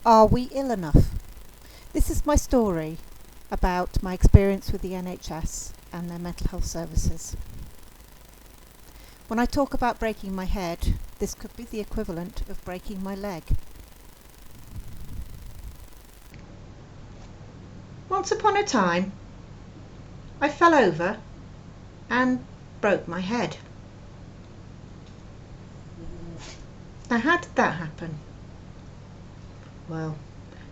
Are we ill enough? This is my story about my experience with the NHS and their mental health services. When I talk about breaking my head, this could be the equivalent of breaking my leg. Once upon a time, I fell over and broke my head. Now, how did that happen? Well,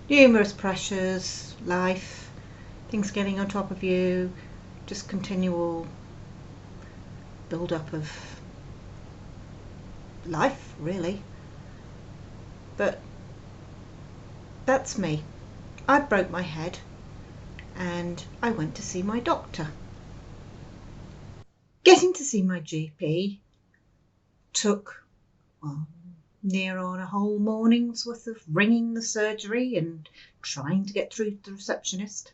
numerous pressures, life, things getting on top of you, just continual build-up of life, really. But that's me. I broke my head and I went to see my doctor. Getting to see my GP took, near on a whole morning's worth of ringing the surgery and trying to get through to the receptionist.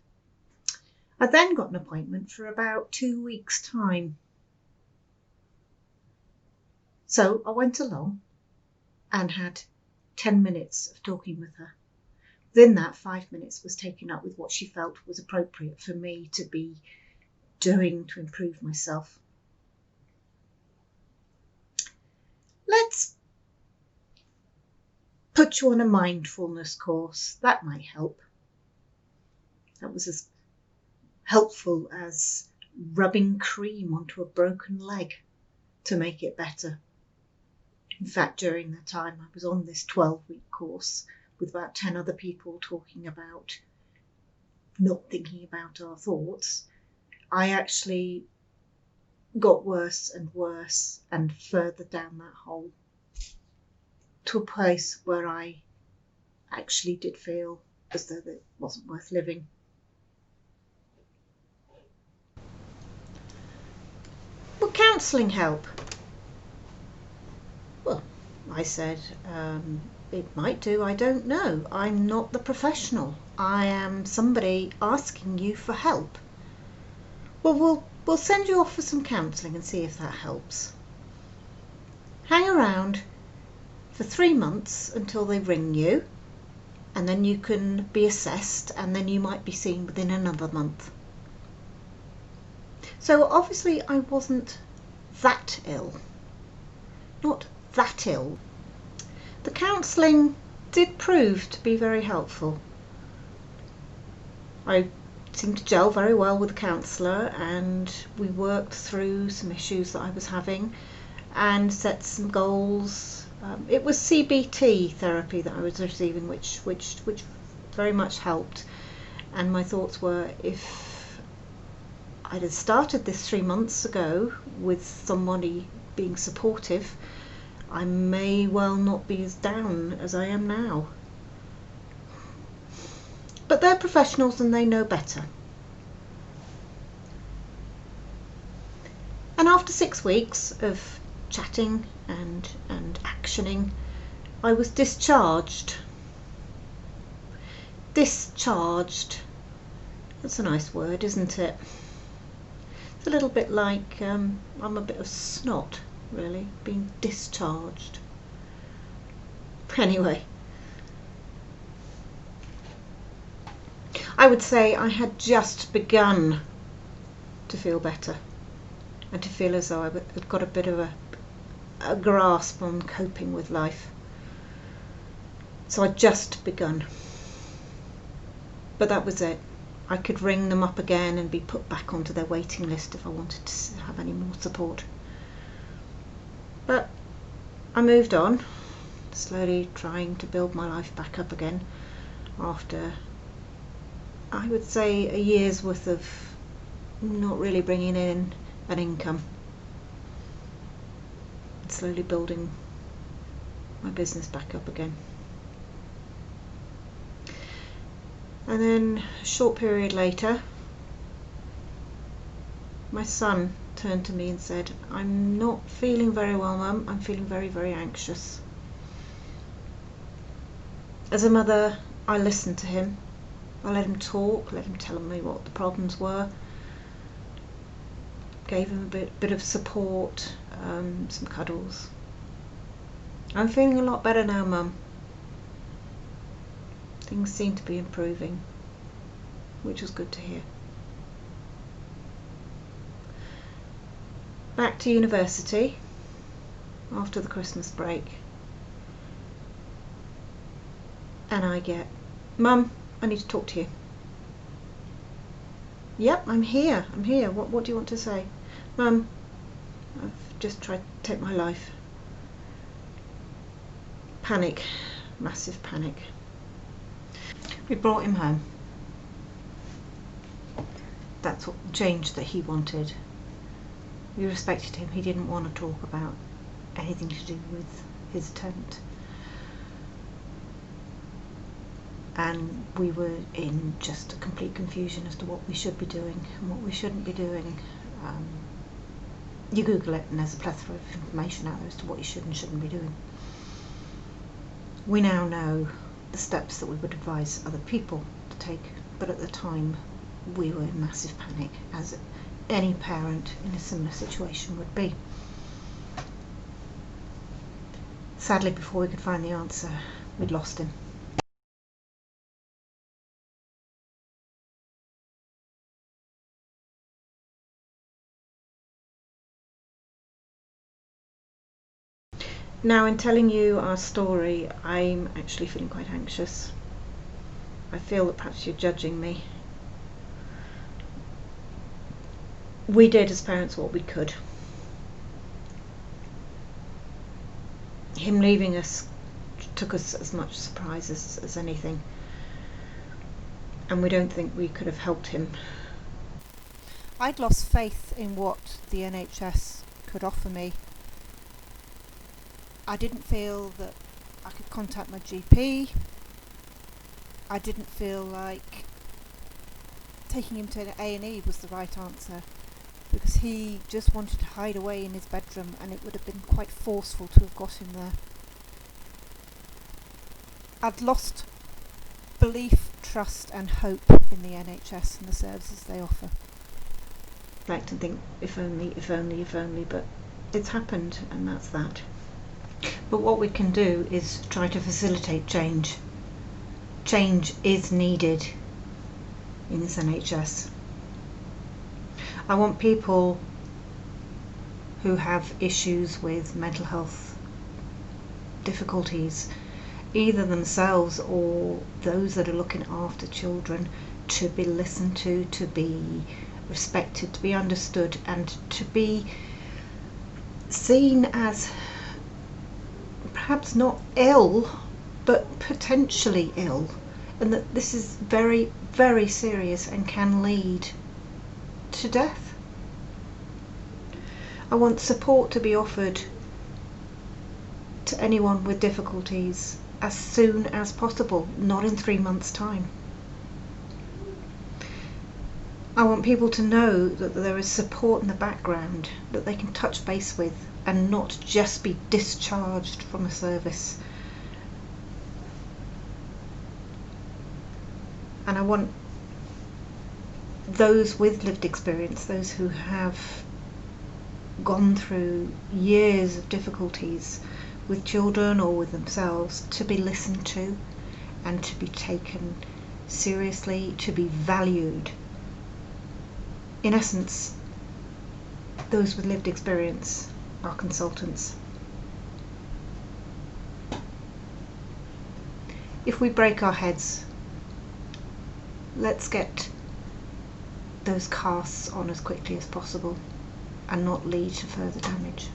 I then got an appointment for about 2 weeks' time. So I went along and had 10 minutes of talking with her. Within that, 5 minutes was taken up with what she felt was appropriate for me to be doing to improve myself. Let's put you on a mindfulness course. That might help. That was as helpful as rubbing cream onto a broken leg to make it better. In fact, during the time I was on this 12-week course with about 10 other people talking about not thinking about our thoughts, I actually got worse and further down that hole to a place where I actually did feel as though it wasn't worth living. Will counselling help? Well, I said, it might do, I don't know. I'm not the professional. I am somebody asking you for help. Well, we'll send you off for some counselling and see if that helps. Hang around for 3 months until they ring you, and then you can be assessed, and then you might be seen within another month. So obviously I wasn't that ill. Not that ill. The counselling did prove to be very helpful. I seemed to gel very well with the counsellor, and we worked through some issues that I was having and set some goals. It was CBT therapy that I was receiving, which very much helped. And my thoughts were, if I'd have started this 3 months ago with somebody being supportive, I may well not be as down as I am now. But they're professionals and they know better. And after 6 weeks of chatting and actioning, I was discharged. Discharged. That's a nice word, isn't it? It's a little bit like I'm a bit of snot, really, being discharged. Anyway, I would say I had just begun to feel better and to feel as though I had got a bit of a grasp on coping with life. So I'd just begun. But that was it. I could ring them up again and be put back onto their waiting list if I wanted to have any more support. But I moved on, slowly trying to build my life back up again after, I would say, a year's worth of not really bringing in an income. Slowly building my business back up again. And then a short period later, my son turned to me and said, "I'm not feeling very well, Mum. I'm feeling very, very anxious." As a mother, I listened to him. I let him talk, let him tell me what the problems were. Gave him a bit of support, some cuddles. "I'm feeling a lot better now, Mum." things seemed to be improving, which was good to hear. Back to university after the Christmas break, and I get, "Mum, I need to talk to you." "Yep, I'm here. What do you want to say?" "Mum, I've just tried to take my life." Panic, massive panic. We brought him home. That's what change that he wanted. We respected him. He didn't want to talk about anything to do with his attempt. And we were in just a complete confusion as to what we should be doing and what we shouldn't be doing. You Google it and there's a plethora of information out there as to what you should and shouldn't be doing. We now know the steps that we would advise other people to take, but at the time we were in massive panic, as any parent in a similar situation would be. Sadly, before we could find the answer, we'd lost him. Now, in telling you our story, I'm actually feeling quite anxious. I feel that perhaps you're judging me. We did as parents what we could. Him leaving us took us as much surprise as anything, and we don't think we could have helped him. I'd lost faith in what the NHS could offer me. I didn't feel that I could contact my GP. I didn't feel like taking him to an A&E was the right answer, because he just wanted to hide away in his bedroom, and it would have been quite forceful to have got him there. I'd lost belief, trust and hope in the NHS and the services they offer. I like to think if only, but it's happened, and that's that. But what we can do is try to facilitate change. Change is needed in this NHS. I want people who have issues with mental health difficulties, either themselves or those that are looking after children, to be listened to be respected, to be understood, and to be seen as perhaps not ill, but potentially ill, and that this is very, very serious and can lead to death. I want support to be offered to anyone with difficulties as soon as possible, not in 3 months' time. I want people to know that there is support in the background that they can touch base with, and not just be discharged from a service. And I want those with lived experience, those who have gone through years of difficulties with children or with themselves, to be listened to and to be taken seriously, to be valued. In essence, those with lived experience are consultants. If we break our heads, let's get those casts on as quickly as possible and not lead to further damage.